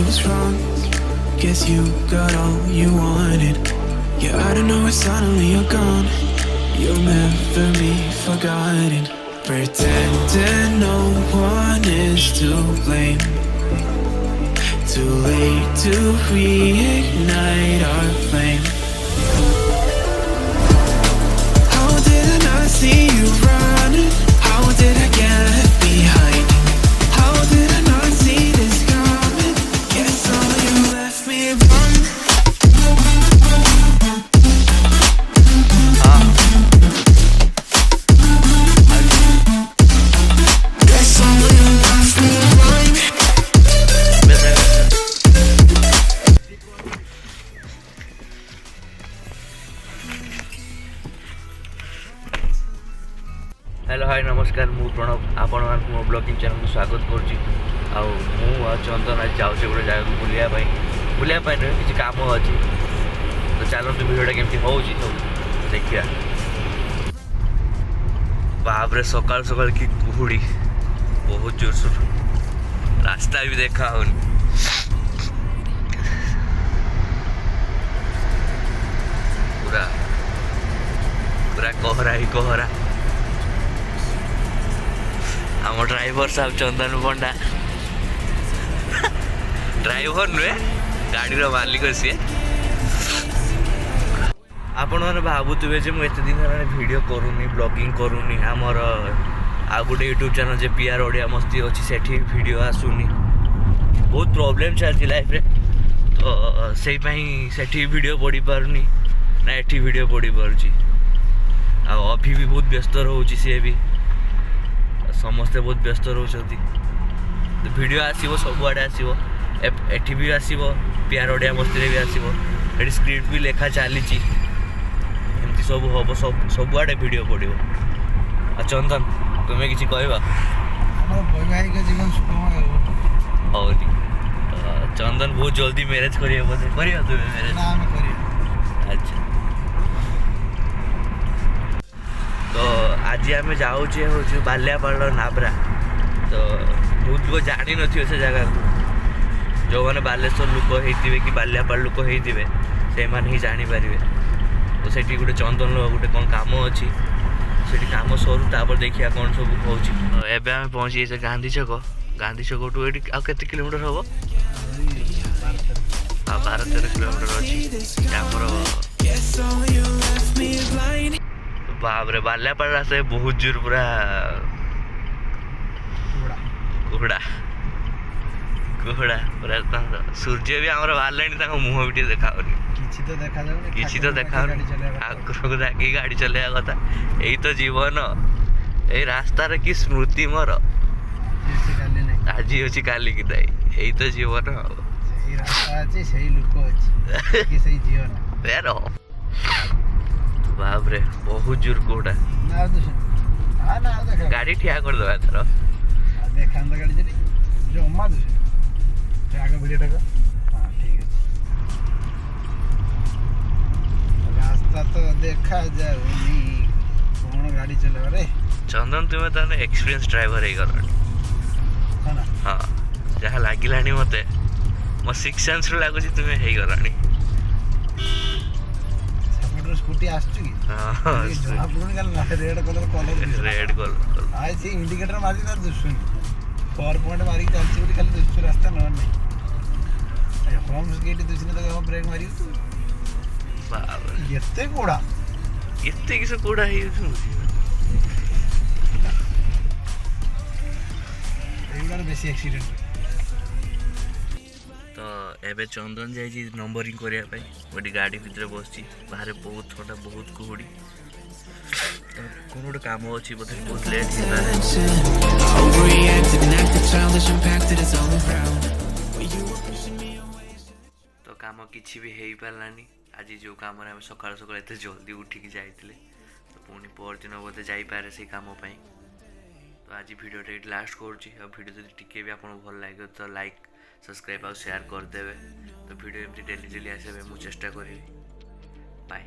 was wrong. Guess you got all you wanted. Yeah, I don't know why suddenly you're gone. You'll never be forgotten. Pretending no one is to blame. Too late to reignite our flame. How did I not see you running? How did I get left behind? How did I not see this coming? Guess all you left me wrong. Guess all you left me wrong. Hello hi नमस्कार मु प्रणब आपण मानक मो blogging channel को स्वागत करुच्ची आउ चंदन आज जाऊे गोटे जगह बुलाया नुहे किसी कम अच्छी तो चलते भिडियोटा केमती हो देखिया बाबरे सकाल सकाल कि कुहुड़ी बहुत जोरसोर रास्ता भी देखा होनी पूरा पूरा कोहरा ही कोहरा आम ड्राइवर साहब चंदन पंडा ड्राइवर नुहे गाड़ी मालिक सी आपण मैंने भावुवे जो मुझे दिन वीडियो करूनी ब्लॉगिंग करूनी आमर आ गोटे यूट्यूब चैनल जे पीआर ओडिया मस्ती अच्छी से वीडियो आसुनी बहुत प्रॉब्लम चलती लाइफ रे तो से वीडियो पढ़ी पारुनी ना एठी वीडियो पढ़ी पारुची अभी भी बहुत व्यस्त रोची सी भी समस्ते बहुत व्यस्त रोचती वीडियो आसो सबुआड़े आसो एठी भी आसो पीआर ओडिया मस्ती भी आसो ये स्क्रिप्ट भी लेखा चली एमती सब हम सबुआड़े वीडियो पड़ो चंदन तुम्हें किसी कहवा वैवाहिक जीवन सुखमय हो चंदन बहुत जल्दी मैरिज करिए बोले करियो तुम्हें मैरिज ना हम करियो अच्छा तो आज आम जाऊे हूँ बालियापाड़ नाबरा तो बहुत लोग जानी नो से जगह को जो मैंने बालेश्वर लोक होते कि बालियापाड़ लोक होते से ही जापर तो से गोटे चंदन गोटे कौन कम अच्छी से कम सरू तापर देखिए कौन सब हो एवं पहुँची से गांधी छक टू ये आते किलोमीटर हम 12-13 किलोमीटर अच्छी बाबरे बालियापाड़ रास्ता बहुत जोर पूरा कुहड़ा पूरा सूर्य भी आम बाहर मुह भी देखा किसी तो देखा आगे को देखिए गाड़ी चलवा कथा यही तो जीवन यही रास्तार कि स्मृति मोर आज अच्छी काली कि यही तो जीवन बाबरे बहुत जोर कोड़ा गाड़ी ठिया कर दबा थर गाड़ी चली जो अम्मा आगे वीडियो हाँ ठीक है रास्ता तो देखा जाऊनी कौन गाड़ी चलेगा रे चंदन तुम्हें ताने एक्सपीरियंस ड्राइवर है ना हाँ जहाँ लगिलानी मते मो 6 सेंस लगुच तुम्हें है गलानी स्कूटी आसुची हां जहा पुणी गल रेड कलर आज से इंडिकेटर मारी ना दुसुन 4 पॉइंट मारी चलची बोली खाली दुसु रास्ता न नहीं होम गेट दुसने तो हम ब्रेक मारी तो बाबा येते कोड़ा येते किस कोड़ा है एबार बेसी एक्सीडेंट तो एबे चंदन जाई नंबरिंग करिया पाई गोटी गाड़ी भितर बसची बाहर बहुत ठंडा बहुत कुहुड़ी कौन गोटे काम अच्छी बोधे बहुत लेट तो काम किसी भी हो पारानी आज जो कम सकाल सकाल एत जल्दी उठिकी जाइए तो पुणी परदिन बोधे जापे से कम तो आज भिडियोटा ये लास्ट करुँची भिडियो जब टी भी आपको भल लगे तो लाइक सब्सक्राइब और शेयर करदे तो भिडियो एमती डेली आसवा मुझे चेष्टा करी बाय।